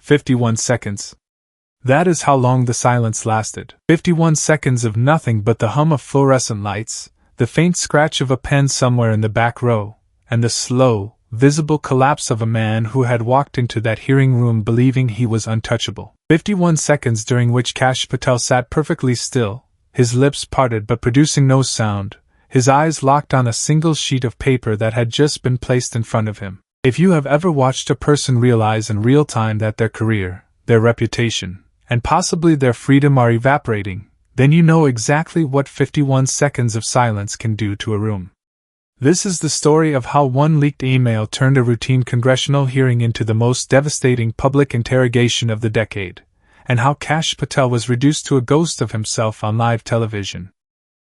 51 seconds. That is how long the silence lasted. 51 seconds of nothing but the hum of fluorescent lights, the faint scratch of a pen somewhere in the back row, and the slow, visible collapse of a man who had walked into that hearing room believing he was untouchable. 51 seconds during which Kash Patel sat perfectly still, his lips parted but producing no sound, his eyes locked on a single sheet of paper that had just been placed in front of him. If you have ever watched a person realize in real time that their career, their reputation, and possibly their freedom are evaporating, then you know exactly what 51 seconds of silence can do to a room. This is the story of how one leaked email turned a routine congressional hearing into the most devastating public interrogation of the decade, and how Kash Patel was reduced to a ghost of himself on live television.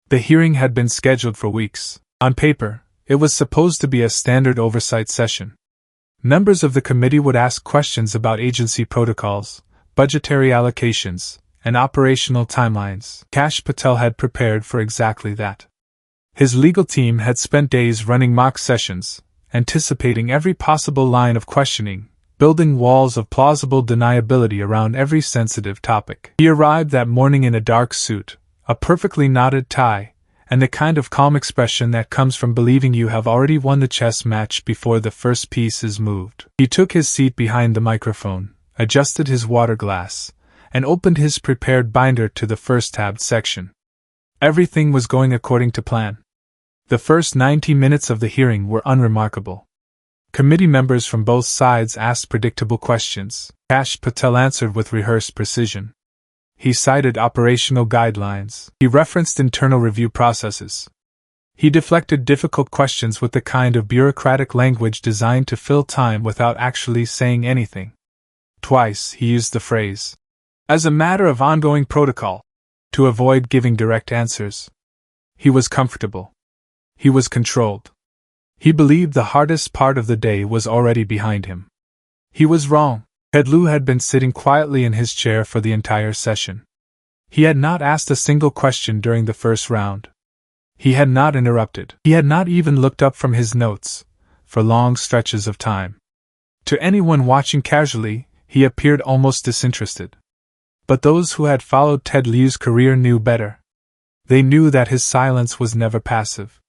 The hearing had been scheduled for weeks. On paper, it was supposed to be a standard oversight session. Members of the committee would ask questions about agency protocols, budgetary allocations, and operational timelines. Kash Patel had prepared for exactly that. His legal team had spent days running mock sessions, anticipating every possible line of questioning, building walls of plausible deniability around every sensitive topic. He arrived that morning in a dark suit, a perfectly knotted tie, and the kind of calm expression that comes from believing you have already won the chess match before the first piece is moved. He took his seat behind the microphone, adjusted his water glass, and opened his prepared binder to the first tabbed section. Everything was going according to plan. The first 90 minutes of the hearing were unremarkable. Committee members from both sides asked predictable questions. Kash Patel answered with rehearsed precision. He cited operational guidelines. He referenced internal review processes. He deflected difficult questions with the kind of bureaucratic language designed to fill time without actually saying anything. Twice he used the phrase, "as a matter of ongoing protocol," to avoid giving direct answers. He was comfortable. He was controlled. He believed the hardest part of the day was already behind him. He was wrong. Lieu had been sitting quietly in his chair for the entire session. He had not asked a single question during the first round. He had not interrupted. He had not even looked up from his notes, for long stretches of time. To anyone watching casually, he appeared almost disinterested. But those who had followed Lieu's career knew better. They knew that his silence was never passive.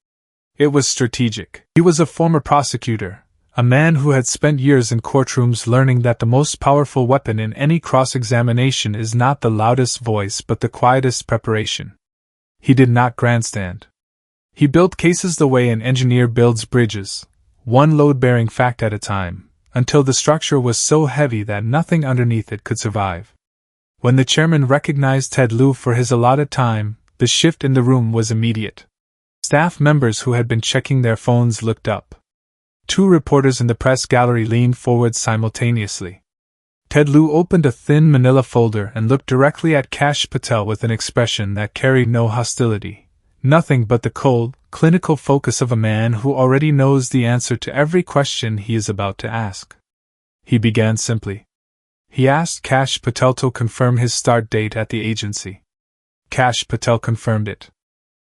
It was strategic. He was a former prosecutor, a man who had spent years in courtrooms learning that the most powerful weapon in any cross-examination is not the loudest voice but the quietest preparation. He did not grandstand. He built cases the way an engineer builds bridges, one load-bearing fact at a time, until the structure was so heavy that nothing underneath it could survive. When the chairman recognized Lieu for his allotted time, the shift in the room was immediate. Staff members who had been checking their phones looked up. Two reporters in the press gallery leaned forward simultaneously. Lieu opened a thin manila folder and looked directly at Kash Patel with an expression that carried no hostility, nothing but the cold, clinical focus of a man who already knows the answer to every question he is about to ask. He began simply. He asked Kash Patel to confirm his start date at the agency. Kash Patel confirmed it.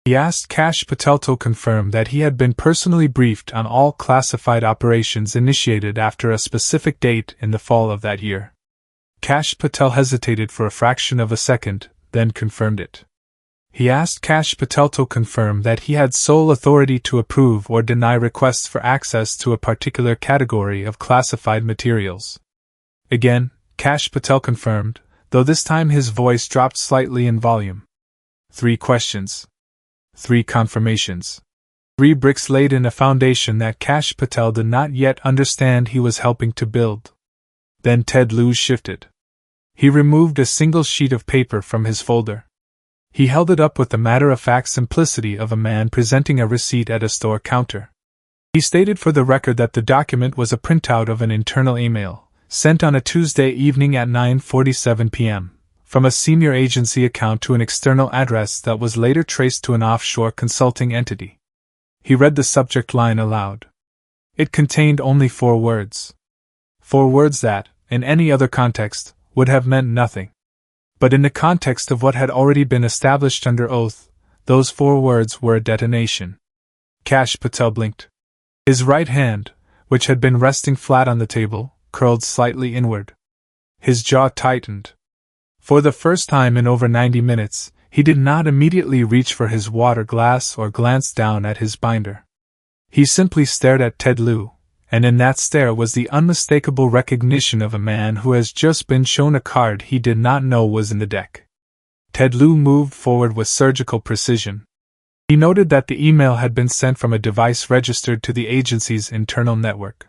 He asked Kash Patel to confirm that he had been personally briefed on all classified operations initiated after a specific date in the fall of that year. Kash Patel hesitated for a fraction of a second, then confirmed it. He asked Kash Patel to confirm that he had sole authority to approve or deny requests for access to a particular category of classified materials. Again, Kash Patel confirmed, though this time his voice dropped slightly in volume. 3 questions. 3 confirmations. 3 bricks laid in a foundation that Kash Patel did not yet understand he was helping to build. Then Lieu shifted. He removed a single sheet of paper from his folder. He held it up with the matter-of-fact simplicity of a man presenting a receipt at a store counter. He stated for the record that the document was a printout of an internal email, sent on a Tuesday evening at 9:47 p.m., from a senior agency account to an external address that was later traced to an offshore consulting entity. He read the subject line aloud. It contained only 4 words. 4 words that, in any other context, would have meant nothing. But in the context of what had already been established under oath, those 4 words were a detonation. Kash Patel blinked. His right hand, which had been resting flat on the table, curled slightly inward. His jaw tightened. For the first time in over 90 minutes, he did not immediately reach for his water glass or glance down at his binder. He simply stared at Ted Lieu, and in that stare was the unmistakable recognition of a man who has just been shown a card he did not know was in the deck. Ted Lieu moved forward with surgical precision. He noted that the email had been sent from a device registered to the agency's internal network.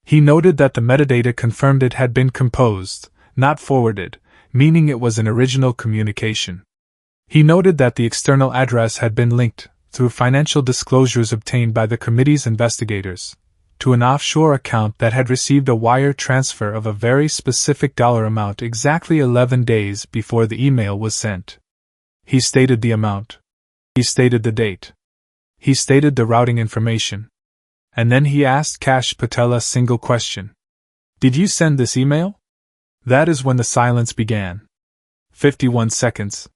He noted that the metadata confirmed it had been composed, not forwarded, meaning it was an original communication. He noted that the external address had been linked, through financial disclosures obtained by the committee's investigators, to an offshore account that had received a wire transfer of a very specific dollar amount exactly 11 days before the email was sent. He stated the amount. He stated the date. He stated the routing information. And then he asked Kash Patel a single question. "Did you send this email?" That is when the silence began. 51 seconds.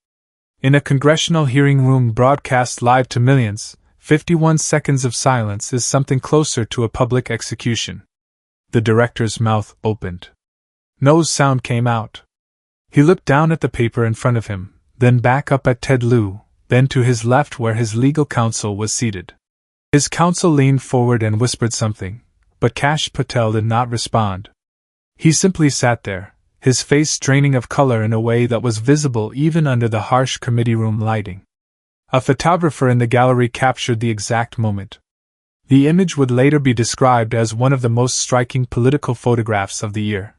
In a congressional hearing room broadcast live to millions, 51 seconds of silence is something closer to a public execution. The director's mouth opened. No sound came out. He looked down at the paper in front of him, then back up at Ted Lieu, then to his left where his legal counsel was seated. His counsel leaned forward and whispered something, but Kash Patel did not respond. He simply sat there, his face draining of color in a way that was visible even under the harsh committee room lighting. A photographer in the gallery captured the exact moment. The image would later be described as one of the most striking political photographs of the year.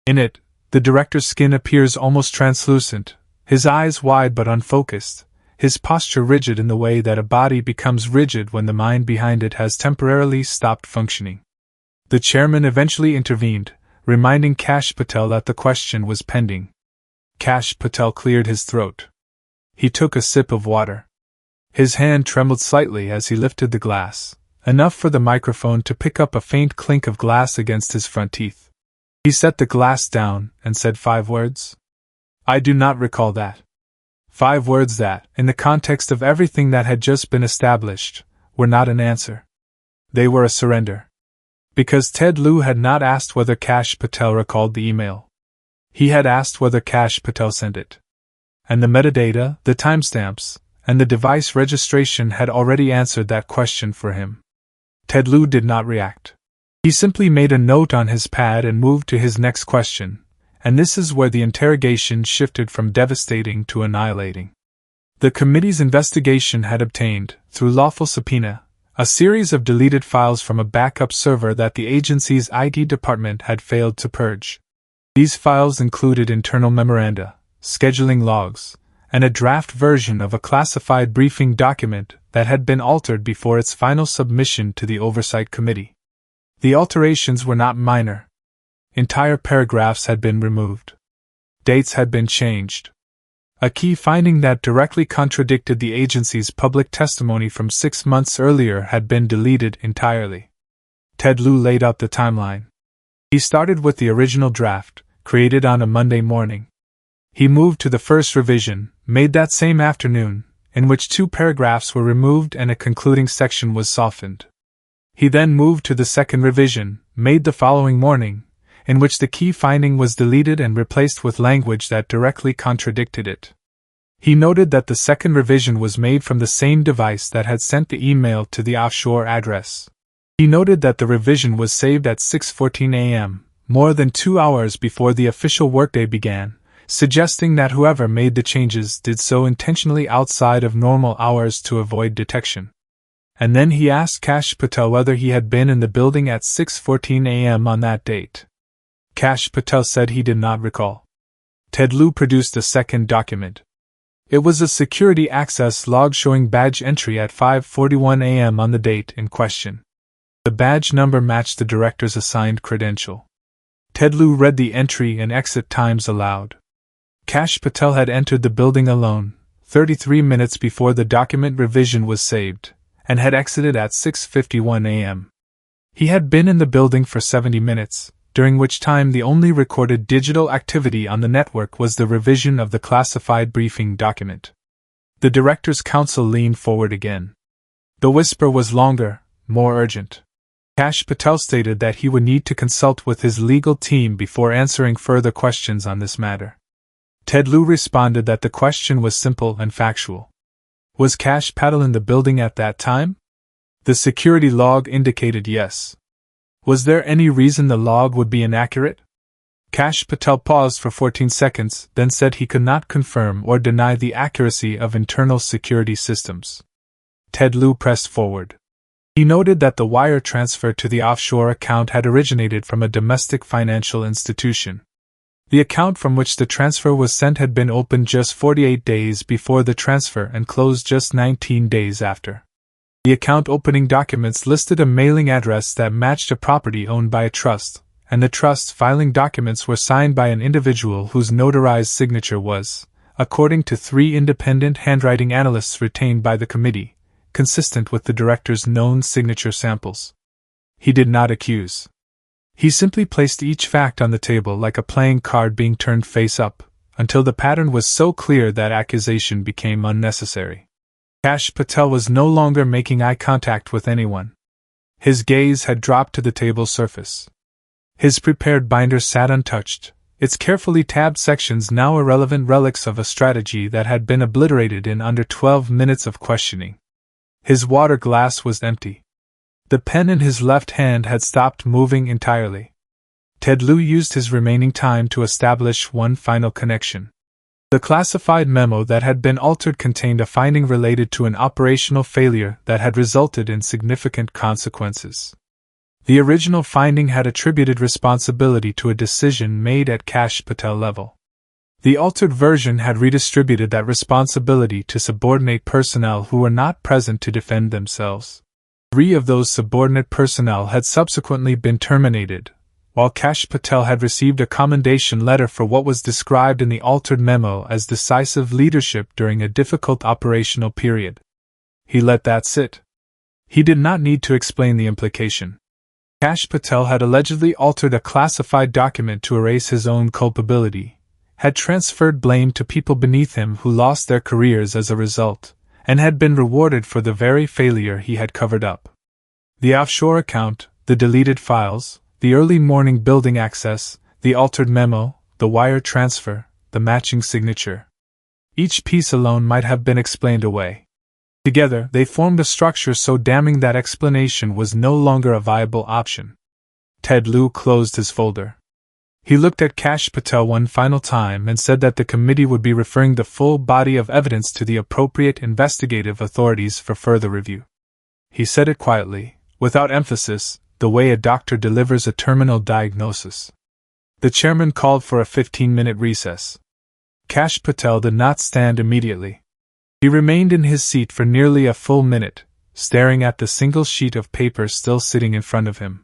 In it, the director's skin appears almost translucent, his eyes wide but unfocused, his posture rigid in the way that a body becomes rigid when the mind behind it has temporarily stopped functioning. The chairman eventually intervened, reminding Kash Patel that the question was pending. Kash Patel cleared his throat. He took a sip of water. His hand trembled slightly as he lifted the glass, enough for the microphone to pick up a faint clink of glass against his front teeth. He set the glass down and said 5 words. "I do not recall that." 5 words that, in the context of everything that had just been established, were not an answer. They were a surrender. Because Ted Lieu had not asked whether Kash Patel recalled the email. He had asked whether Kash Patel sent it. And the metadata, the timestamps, and the device registration had already answered that question for him. Ted Lieu did not react. He simply made a note on his pad and moved to his next question, and this is where the interrogation shifted from devastating to annihilating. The committee's investigation had obtained, through lawful subpoena, a series of deleted files from a backup server that the agency's IT department had failed to purge. These files included internal memoranda, scheduling logs, and a draft version of a classified briefing document that had been altered before its final submission to the Oversight Committee. The alterations were not minor. Entire paragraphs had been removed. Dates had been changed. A key finding that directly contradicted the agency's public testimony from 6 months earlier had been deleted entirely. Ted Lieu laid out the timeline. He started with the original draft, created on a Monday morning. He moved to the first revision, made that same afternoon, in which 2 paragraphs were removed and a concluding section was softened. He then moved to the second revision, made the following morning, in which the key finding was deleted and replaced with language that directly contradicted it. He noted that the second revision was made from the same device that had sent the email to the offshore address. He noted that the revision was saved at 6:14 a.m., more than 2 hours before the official workday began, suggesting that whoever made the changes did so intentionally outside of normal hours to avoid detection. And then he asked Kash Patel whether he had been in the building at 6:14 a.m. on that date. Kash Patel said he did not recall. Ted Lieu produced a second document. It was a security access log showing badge entry at 5:41 a.m. on the date in question. The badge number matched the director's assigned credential. Ted Lieu read the entry and exit times aloud. Kash Patel had entered the building alone, 33 minutes before the document revision was saved, and had exited at 6:51 a.m. He had been in the building for 70 minutes, during which time the only recorded digital activity on the network was the revision of the classified briefing document. The director's counsel leaned forward again. The whisper was longer, more urgent. Kash Patel stated that he would need to consult with his legal team before answering further questions on this matter. Lieu responded that the question was simple and factual. Was Kash Patel in the building at that time? The security log indicated yes. Was there any reason the log would be inaccurate? Kash Patel paused for 14 seconds, then said he could not confirm or deny the accuracy of internal security systems. Lieu pressed forward. He noted that the wire transfer to the offshore account had originated from a domestic financial institution. The account from which the transfer was sent had been opened just 48 days before the transfer and closed just 19 days after. The account opening documents listed a mailing address that matched a property owned by a trust, and the trust filing documents were signed by an individual whose notarized signature was, according to 3 independent handwriting analysts retained by the committee, consistent with the director's known signature samples. He did not accuse. He simply placed each fact on the table like a playing card being turned face up, until the pattern was so clear that accusation became unnecessary. Kash Patel was no longer making eye contact with anyone. His gaze had dropped to the table's surface. His prepared binder sat untouched, its carefully tabbed sections now irrelevant relics of a strategy that had been obliterated in under 12 minutes of questioning. His water glass was empty. The pen in his left hand had stopped moving entirely. Lieu used his remaining time to establish one final connection. The classified memo that had been altered contained a finding related to an operational failure that had resulted in significant consequences. The original finding had attributed responsibility to a decision made at Kash Patel level. The altered version had redistributed that responsibility to subordinate personnel who were not present to defend themselves. 3 of those subordinate personnel had subsequently been terminated, while Kash Patel had received a commendation letter for what was described in the altered memo as decisive leadership during a difficult operational period. He let that sit. He did not need to explain the implication. Kash Patel had allegedly altered a classified document to erase his own culpability, had transferred blame to people beneath him who lost their careers as a result, and had been rewarded for the very failure he had covered up. The offshore account, the deleted files, the early morning building access, the altered memo, the wire transfer, the matching signature. Each piece alone might have been explained away. Together, they formed a structure so damning that explanation was no longer a viable option. Lieu closed his folder. He looked at Kash Patel one final time and said that the committee would be referring the full body of evidence to the appropriate investigative authorities for further review. He said it quietly, without emphasis, the way a doctor delivers a terminal diagnosis. The chairman called for a 15-minute recess. Kash Patel did not stand immediately. He remained in his seat for nearly a full minute, staring at the single sheet of paper still sitting in front of him.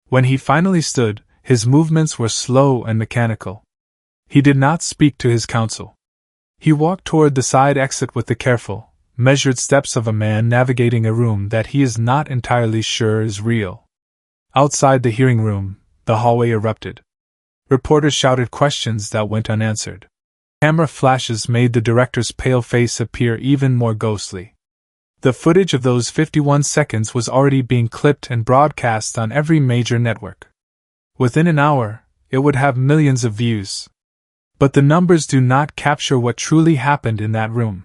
When he finally stood, his movements were slow and mechanical. He did not speak to his counsel. He walked toward the side exit with the careful, measured steps of a man navigating a room that he is not entirely sure is real. Outside the hearing room, the hallway erupted. Reporters shouted questions that went unanswered. Camera flashes made the director's pale face appear even more ghostly. The footage of those 51 seconds was already being clipped and broadcast on every major network. Within an hour, it would have millions of views. But the numbers do not capture what truly happened in that room.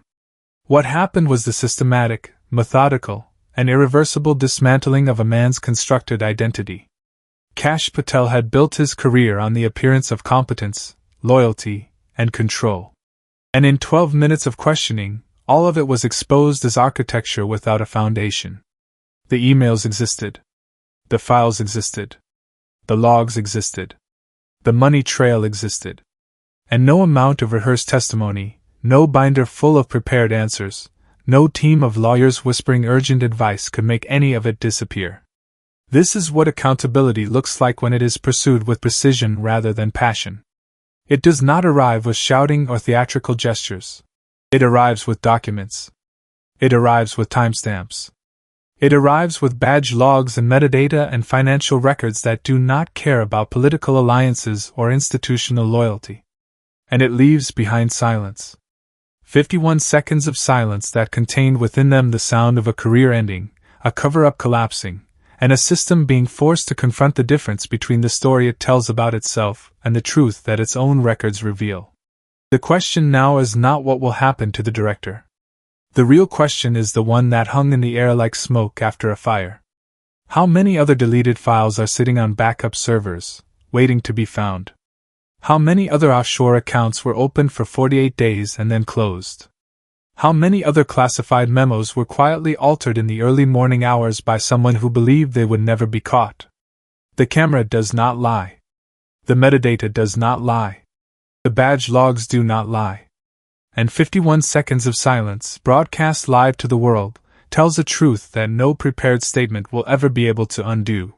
What happened was the systematic, methodical, and irreversible dismantling of a man's constructed identity. Kash Patel had built his career on the appearance of competence, loyalty, and control. And in 12 minutes of questioning, all of it was exposed as architecture without a foundation. The emails existed. The files existed. The logs existed. The money trail existed. And no amount of rehearsed testimony, no binder full of prepared answers, no team of lawyers whispering urgent advice could make any of it disappear. This is what accountability looks like when it is pursued with precision rather than passion. It does not arrive with shouting or theatrical gestures. It arrives with documents. It arrives with timestamps. It arrives with badge logs and metadata and financial records that do not care about political alliances or institutional loyalty. And it leaves behind silence. 51 seconds of silence that contained within them the sound of a career ending, a cover-up collapsing, and a system being forced to confront the difference between the story it tells about itself and the truth that its own records reveal. The question now is not what will happen to the director. The real question is the one that hung in the air like smoke after a fire. How many other deleted files are sitting on backup servers, waiting to be found? How many other offshore accounts were opened for 48 days and then closed? How many other classified memos were quietly altered in the early morning hours by someone who believed they would never be caught? The camera does not lie. The metadata does not lie. The badge logs do not lie. And 51 seconds of silence, broadcast live to the world, tells a truth that no prepared statement will ever be able to undo.